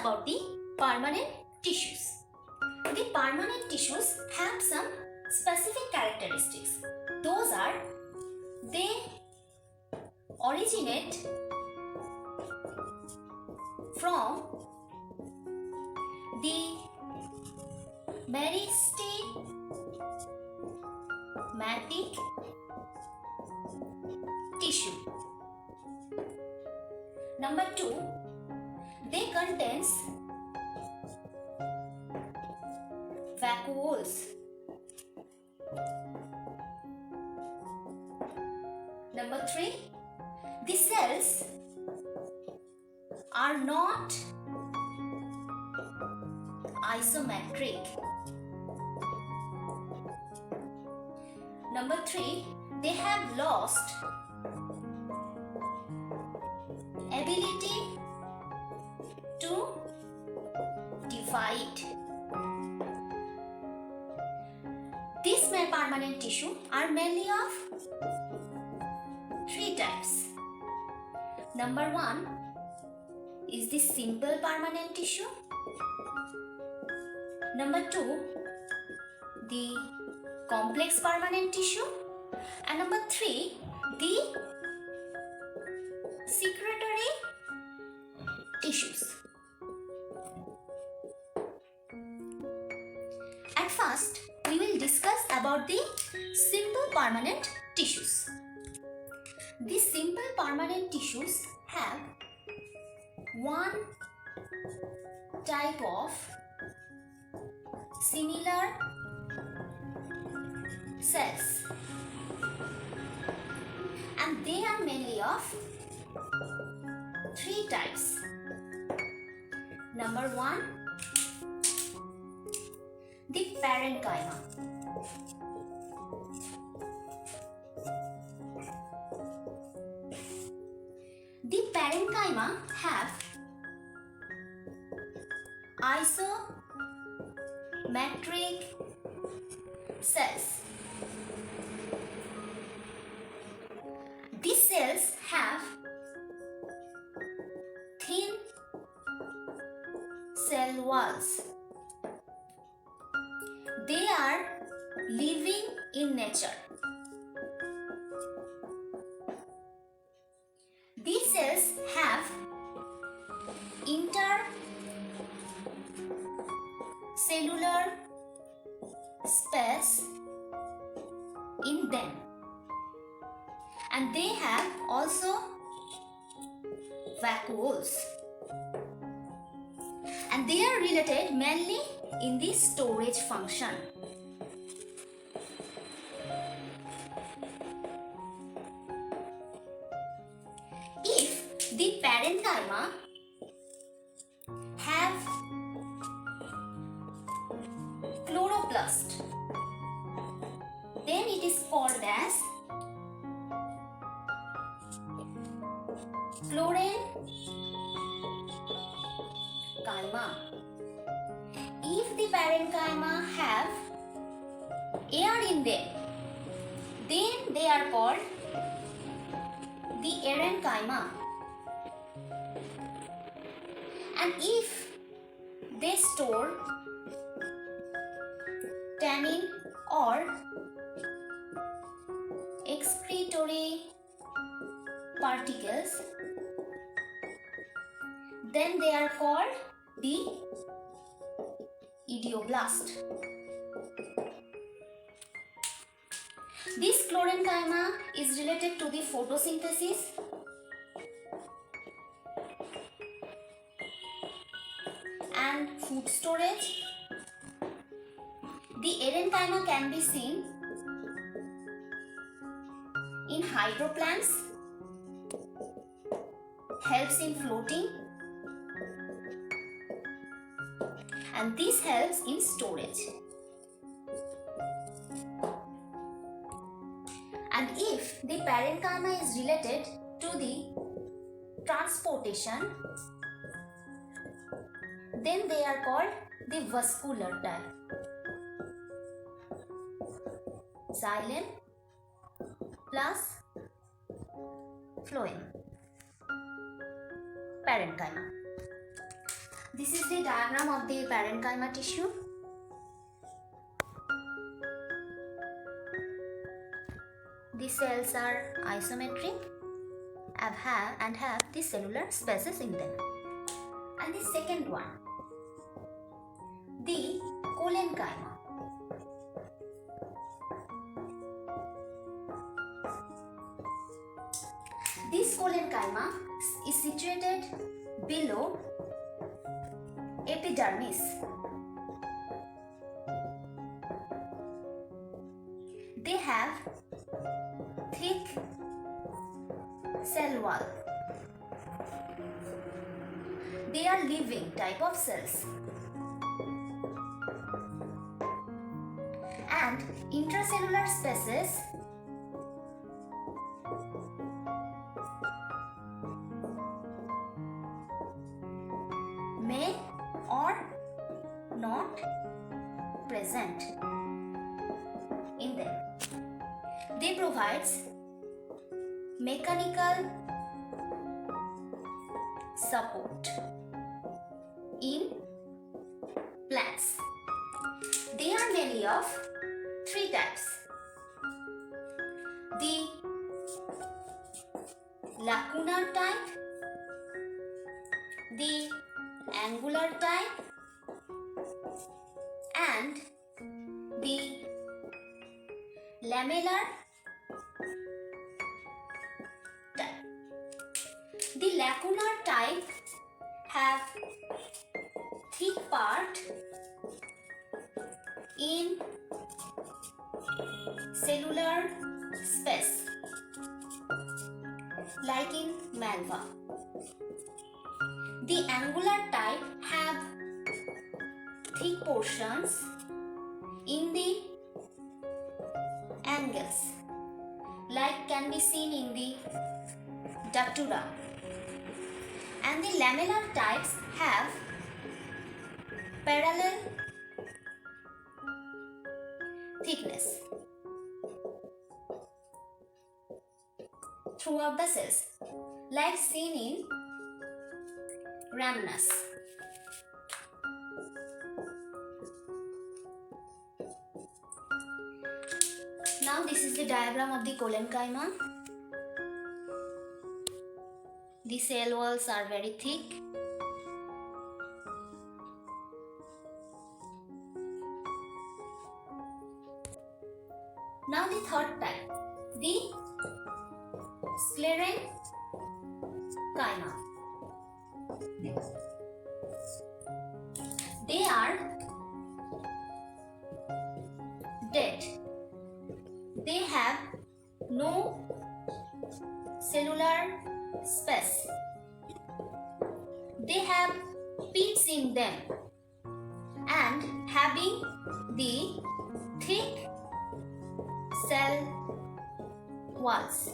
about the permanent tissues. The permanent tissues have some specific characteristics. Those are, they originate from the meristematic tissue. Number 2, they contains vacuoles. Number 3, the cells are not isometric. Number 3, they have lost ability to divide. These permanent tissue are mainly of 3 types. Number 1 is the simple permanent tissue. Number 2, the complex permanent tissue. And number 3, the secretory tissues. At first, we will discuss about the simple permanent tissues. The simple permanent tissues have one type of similar cells, and they are mainly of 3 types. Number 1, the parenchyma. The parenchyma have isometric cells. These cells have thin cell walls. They are living in nature. These cells have intercellular space in them, and they have also vacuoles, and they are related mainly in the storage function. If the parenchyma have chloroplast, then it is called as chlorenchyma. If the parenchyma have air in them, then they are called the aerenchyma. And if they store tannin or excretory particles, then they are called the idioblast. This chlorenchyma is related to the photosynthesis and food storage. The aerenchyma can be seen in hydroplants, helps in floating, and this helps in storage. And if the parenchyma is related to the transportation, then they are called the vascular type. Xylem plus phloem. Parenchyma. This is the diagram of the parenchyma tissue. The cells are isometric and have the cellular spaces in them. And the second one, the collenchyma. This collenchyma is situated below epidermis. They have thick cell wall. They are living type of cells. And intracellular spaces may or not present in them. They provide mechanical support in plants. They are mainly of three types: the lacunar type, the angular type, and the lamellar type. The lacunar type have thick part in cellular space, like in malva. The angular type have thick portions in the angles, like can be seen in the datura. And the lamellar types have parallel thickness throughout the cells, like seen in Rhamnus. Now this is the diagram of the collenchyma. The cell walls are very thick. Now the third type, the sclerenchyma. They are dead. They have no cellular space. They have pits in them and having the thick cell walls.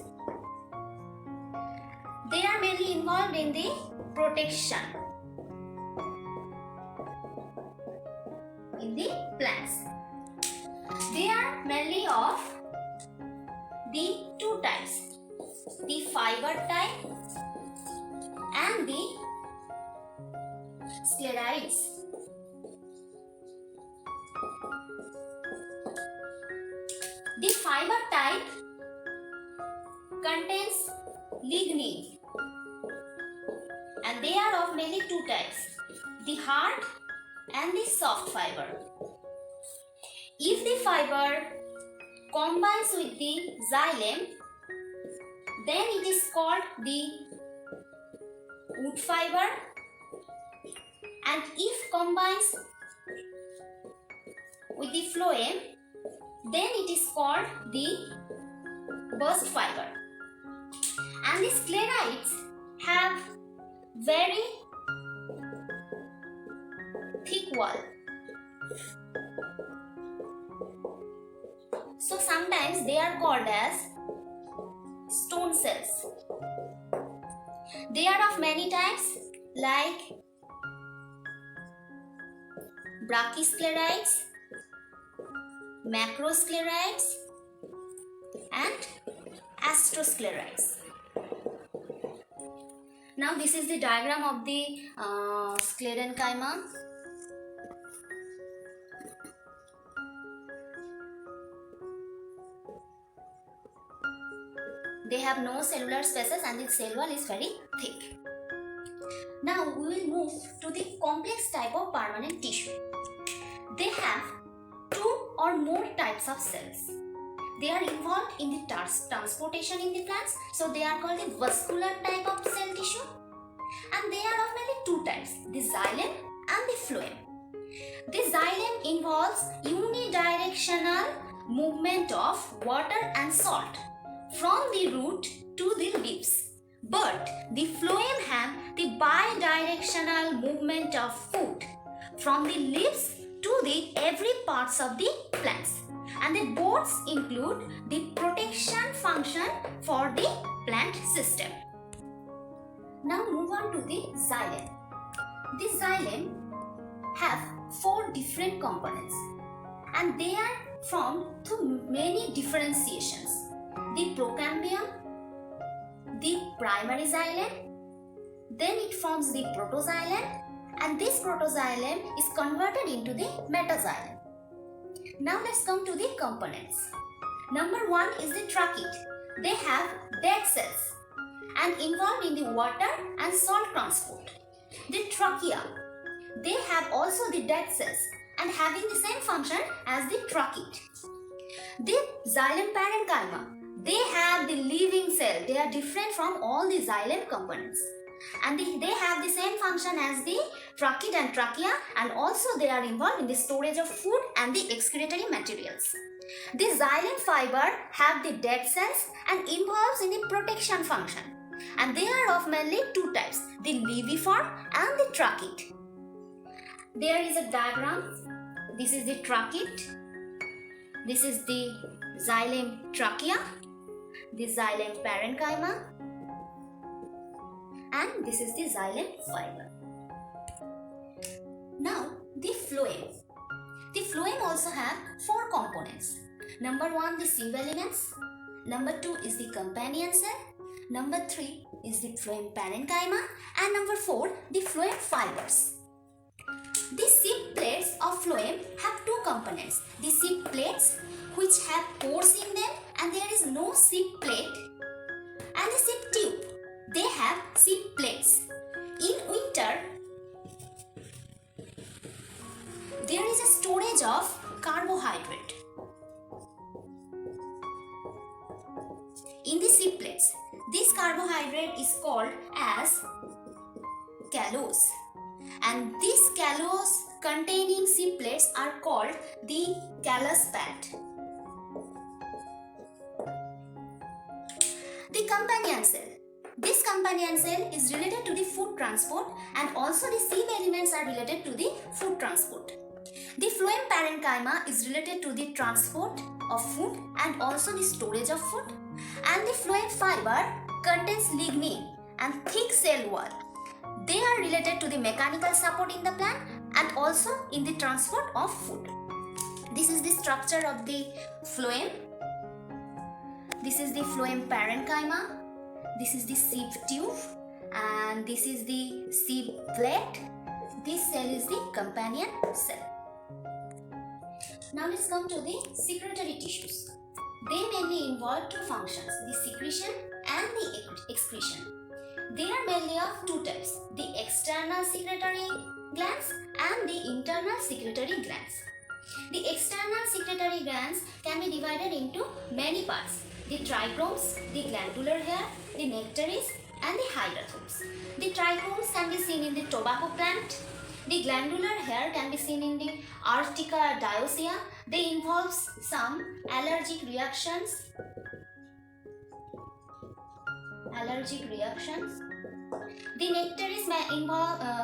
They are mainly involved in the protection in the plants. They are mainly of the two types, the fiber type and the sclerites. The fiber type contains lignin, and they are of mainly two types, the hard and the soft fiber. If the fiber combines with the xylem, then it is called the wood fiber, and if combines with the phloem, then it is called the bast fiber. And the sclerites have very thick wall. So sometimes they are called as stone cells. They are of many types, like brachysclerites, macrosclerites, and astrosclerites. Now this is the diagram of the sclerenchyma. They have no cellular spaces and the cell wall is very thick. Now we will move to the complex type of permanent tissue. They have two or more types of cells. They are involved in the transportation in the plants, so they are called the vascular type of cell tissue. And they are of mainly two types, the xylem and the phloem. The xylem involves unidirectional movement of water and salt from the root to the leaves. But the phloem have the bidirectional movement of food from the leaves to the every parts of the plants. And the both include the protection function for the plant system. Now move on to the xylem. The xylem have four different components and they are formed through many differentiations. The procambium, the primary xylem, then it forms the protoxylem, and this protoxylem is converted into the metaxylem. Now let's come to the components. Number one is the trachete. They have dead cells and involved in the water and salt transport. The trachea. They have also the dead cells and having the same function as the trachete. The xylem parenchyma. They have the living cell. They are different from all the xylem components. And they have the same function as the trachete and trachea, and also they are involved in the storage of food and the excretory materials. The xylem fiber have the dead cells and involves in the protection function. And they are of mainly two types, the leviform and the trachete. There is a diagram. This is the trachete. This is the xylem trachea, the xylem parenchyma, and this is the xylem fiber. Now the phloem. The phloem also have four components. Number one, the sieve elements. Number two is the companion cell. Number three is the phloem parenchyma, and number four, the phloem fibers. The sieve plates of phloem have two components. The sieve plates, which have pores in them, and there is no sieve plate, and the sieve tube. They have sieve plates. In winter, there is a storage of carbohydrate in the sieve plates. This carbohydrate is called as callose, and these callose containing sieve plates are called the callus pad. The companion cell. This companion cell is related to the food transport, and also the sieve elements are related to the food transport. The phloem parenchyma is related to the transport of food and also the storage of food, and the phloem fiber contains lignin and thick cell wall. They are related to the mechanical support in the plant and also in the transport of food. This is the structure of the phloem. This is the phloem parenchyma. This is the sieve tube, and this is the sieve plate. This cell is the companion cell. Now let's come to the secretory tissues. They mainly involve two functions, the secretion and the excretion. They are mainly of two types, the external secretory glands and the internal secretory glands. The external secretory glands can be divided into many parts, the trichromes, the glandular hair, the nectaries, and the hydrathomes. The trichromes can be seen in the tobacco plant. The glandular hair can be seen in the Arctica dioica. They involve some allergic reactions. The nectaries may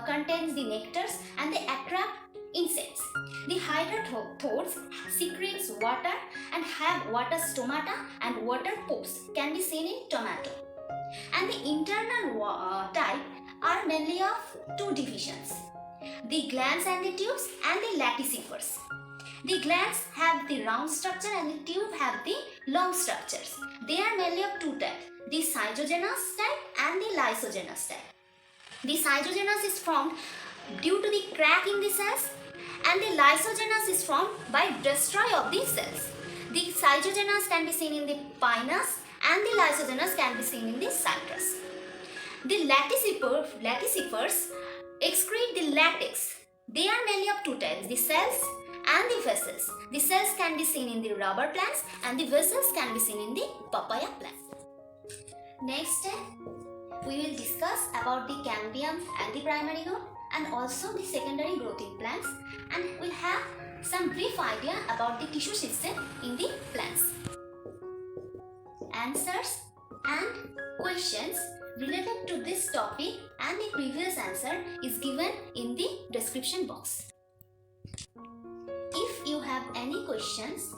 contains the nectars and they attract insects. The hydrathodes secretes water and have water stomata and water pores, can be seen in tomato. And the internal type are mainly of two divisions, the glands and the tubes and the latticifers. The glands have the round structure and the tube have the long structures. They are mainly of two types, the cytogenous type and the lysogenous type. The cytogenous is formed due to the crack in the cells, and the lysogenous is formed by destroy of the cells. The cytogenous can be seen in the pinus and the lysogenous can be seen in the citrus. The latticifers excrete the latex. They are mainly of two types, the cells and the vessels. The cells can be seen in the rubber plants and the vessels can be seen in the papaya plant. Next step, we will discuss about the cambium and the primary growth and also the secondary growth in plants, and we'll have some brief idea about the tissue system in the plants. Answers and questions related to this topic and the previous answer is given in the description box. If you have any questions,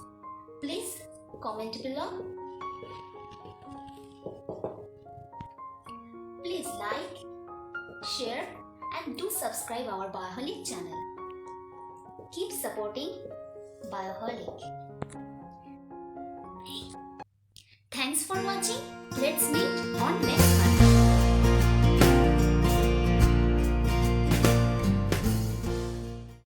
please comment below. Please like, share and do subscribe our Bioholic channel. Keep supporting Bioholic. Thanks for watching. Let's meet on next